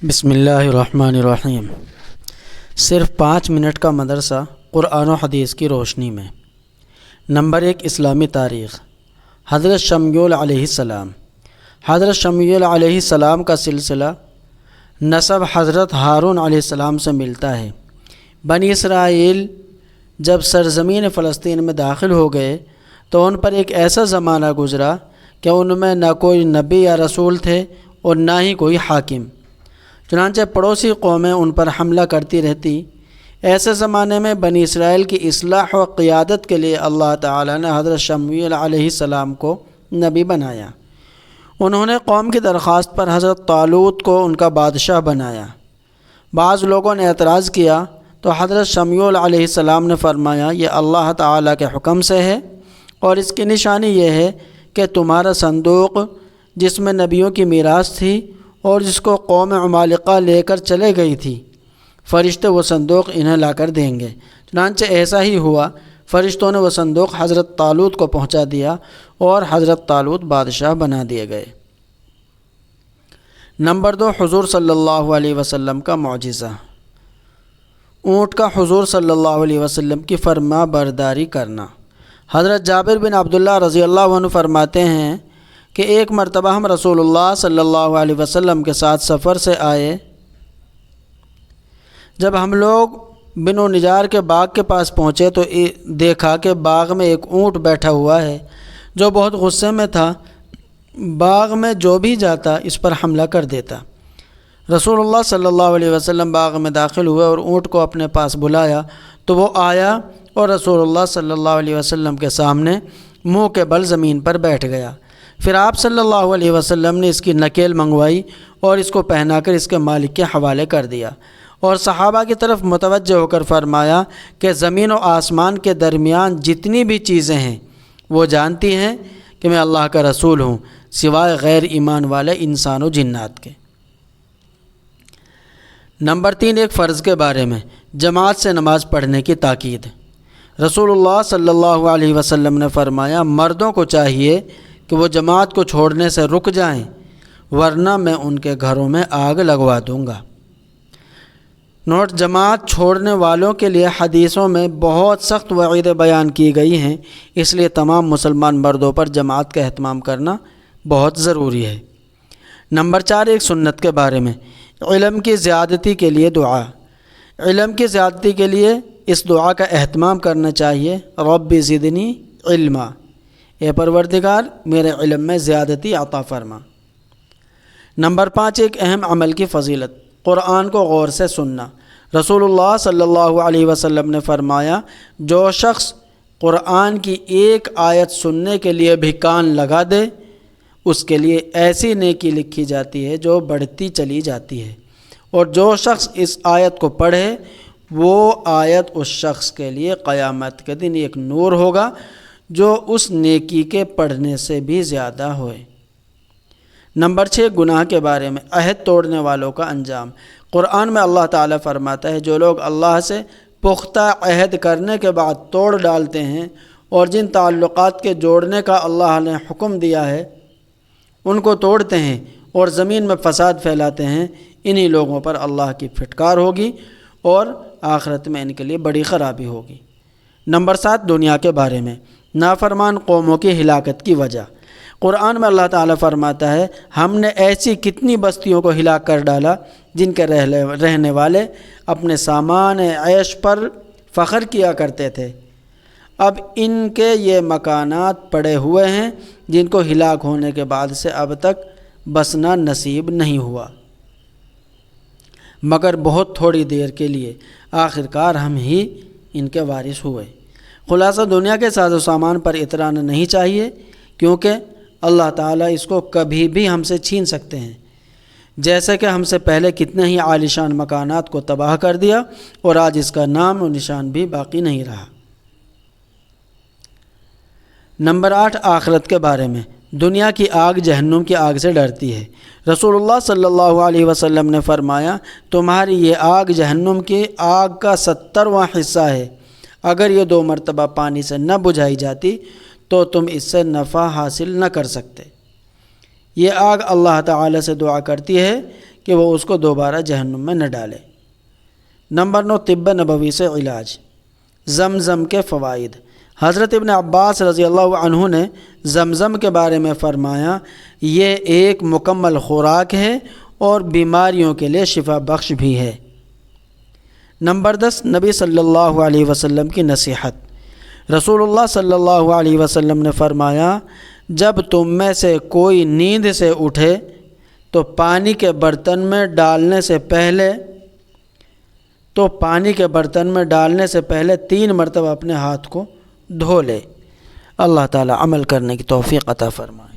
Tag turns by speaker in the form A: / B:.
A: بسم اللہ الرحمن الرحیم۔ صرف 5 منٹ کا مدرسہ قرآن و حدیث کی روشنی میں۔ نمبر 1، اسلامی تاریخ۔ حضرت شمعون علیہ السلام۔ حضرت شمعون علیہ السلام کا سلسلہ نسب حضرت ہارون علیہ السلام سے ملتا ہے۔ بنی اسرائیل جب سرزمین فلسطین میں داخل ہو گئے تو ان پر ایک ایسا زمانہ گزرا کہ ان میں نہ کوئی نبی یا رسول تھے اور نہ ہی کوئی حاکم، چنانچہ پڑوسی قومیں ان پر حملہ کرتی رہتی۔ ایسے زمانے میں بنی اسرائیل کی اصلاح و قیادت کے لیے اللہ تعالیٰ نے حضرت شمعون علیہ السلام کو نبی بنایا۔ انہوں نے قوم کی درخواست پر حضرت طالوت کو ان کا بادشاہ بنایا۔ بعض لوگوں نے اعتراض کیا تو حضرت شمعون علیہ السلام نے فرمایا، یہ اللہ تعالیٰ کے حکم سے ہے اور اس کی نشانی یہ ہے کہ تمہارا صندوق جس میں نبیوں کی میراث تھی اور جس کو قوم عمالقہ لے کر چلے گئی تھی، فرشتے وہ صندوق انہیں لا کر دیں گے۔ چنانچہ ایسا ہی ہوا، فرشتوں نے وہ صندوق حضرت طالوت کو پہنچا دیا اور حضرت طالوت بادشاہ بنا دیے گئے۔ نمبر 2، حضور صلی اللہ علیہ وسلم کا معجزہ۔ اونٹ کا حضور صلی اللہ علیہ وسلم کی فرما برداری کرنا۔ حضرت جابر بن عبداللہ رضی اللہ عنہ فرماتے ہیں کہ ایک مرتبہ ہم رسول اللہ صلی اللہ علیہ وسلم کے ساتھ سفر سے آئے۔ جب ہم لوگ بنو نجار کے باغ کے پاس پہنچے تو دیکھا کہ باغ میں ایک اونٹ بیٹھا ہوا ہے جو بہت غصے میں تھا۔ باغ میں جو بھی جاتا اس پر حملہ کر دیتا۔ رسول اللہ صلی اللہ علیہ وسلم باغ میں داخل ہوئے اور اونٹ کو اپنے پاس بلایا تو وہ آیا اور رسول اللہ صلی اللہ علیہ وسلم کے سامنے منہ کے بل زمین پر بیٹھ گیا۔ پھر آپ صلی اللہ علیہ وسلم نے اس کی نکیل منگوائی اور اس کو پہنا کر اس کے مالک کے حوالے کر دیا اور صحابہ کی طرف متوجہ ہو کر فرمایا کہ زمین و آسمان کے درمیان جتنی بھی چیزیں ہیں وہ جانتی ہیں کہ میں اللہ کا رسول ہوں، سوائے غیر ایمان والے انسان و جنات کے۔ نمبر 3، ایک فرض کے بارے میں جماعت سے نماز پڑھنے کی تاکید۔ رسول اللہ صلی اللہ علیہ وسلم نے فرمایا، مردوں کو چاہیے کہ وہ جماعت کو چھوڑنے سے رک جائیں ورنہ میں ان کے گھروں میں آگ لگوا دوں گا۔ نوٹ: جماعت چھوڑنے والوں کے لیے حدیثوں میں بہت سخت وعیدیں بیان کی گئی ہیں، اس لیے تمام مسلمان مردوں پر جماعت کا اہتمام کرنا بہت ضروری ہے۔ نمبر 4، ایک سنت کے بارے میں علم کی زیادتی کے لیے دعا۔ علم کی زیادتی کے لیے اس دعا کا اہتمام کرنا چاہیے، رب زدنی علما، اے پروردگار میرے علم میں زیادتی عطا فرما۔ نمبر 5، ایک اہم عمل کی فضیلت، قرآن کو غور سے سننا۔ رسول اللہ صلی اللہ علیہ وسلم نے فرمایا، جو شخص قرآن کی ایک آیت سننے کے لیے بھی کان لگا دے اس کے لیے ایسی نیکی لکھی جاتی ہے جو بڑھتی چلی جاتی ہے، اور جو شخص اس آیت کو پڑھے وہ آیت اس شخص کے لیے قیامت کے دن ایک نور ہوگا جو اس نیکی کے پڑھنے سے بھی زیادہ ہوئے۔ نمبر 6، گناہ کے بارے میں عہد توڑنے والوں کا انجام۔ قرآن میں اللہ تعالیٰ فرماتا ہے، جو لوگ اللہ سے پختہ عہد کرنے کے بعد توڑ ڈالتے ہیں اور جن تعلقات کے جوڑنے کا اللہ نے حکم دیا ہے ان کو توڑتے ہیں اور زمین میں فساد پھیلاتے ہیں، انہی لوگوں پر اللہ کی پھٹکار ہوگی اور آخرت میں ان کے لیے بڑی خرابی ہوگی۔ نمبر 7، دنیا کے بارے میں نافرمان قوموں کی ہلاکت کی وجہ۔ قرآن میں اللہ تعالیٰ فرماتا ہے، ہم نے ایسی کتنی بستیوں کو ہلاک کر ڈالا جن کے رہنے والے اپنے سامان عیش پر فخر کیا کرتے تھے، اب ان کے یہ مکانات پڑے ہوئے ہیں جن کو ہلاک ہونے کے بعد سے اب تک بسنا نصیب نہیں ہوا، مگر بہت تھوڑی دیر کے لیے، آخرکار ہم ہی ان کے وارث ہوئے۔ خلاصہ، دنیا کے ساز و سامان پر اترانا نہیں چاہیے کیونکہ اللہ تعالیٰ اس کو کبھی بھی ہم سے چھین سکتے ہیں، جیسے کہ ہم سے پہلے کتنے ہی عالیشان مکانات کو تباہ کر دیا اور آج اس کا نام و نشان بھی باقی نہیں رہا۔ نمبر 8، آخرت کے بارے میں دنیا کی آگ جہنم کی آگ سے ڈرتی ہے۔ رسول اللہ صلی اللہ علیہ وسلم نے فرمایا، تمہاری یہ آگ جہنم کی آگ کا 70واں حصہ ہے، اگر یہ 2 مرتبہ پانی سے نہ بجھائی جاتی تو تم اس سے نفع حاصل نہ کر سکتے۔ یہ آگ اللہ تعالی سے دعا کرتی ہے کہ وہ اس کو دوبارہ جہنم میں نہ ڈالے۔ نمبر 9، طب نبوی سے علاج۔ زمزم کے فوائد۔ حضرت ابن عباس رضی اللہ عنہ نے زمزم کے بارے میں فرمایا، یہ ایک مکمل خوراک ہے اور بیماریوں کے لیے شفا بخش بھی ہے۔ نمبر 10، نبی صلی اللہ علیہ وسلم کی نصیحت۔ رسول اللہ صلی اللہ علیہ وسلم نے فرمایا، جب تم میں سے کوئی نیند سے اٹھے تو پانی کے برتن میں ڈالنے سے پہلے 3 مرتبہ اپنے ہاتھ کو دھو لے۔ اللہ تعالی عمل کرنے کی توفیق عطا فرمائے۔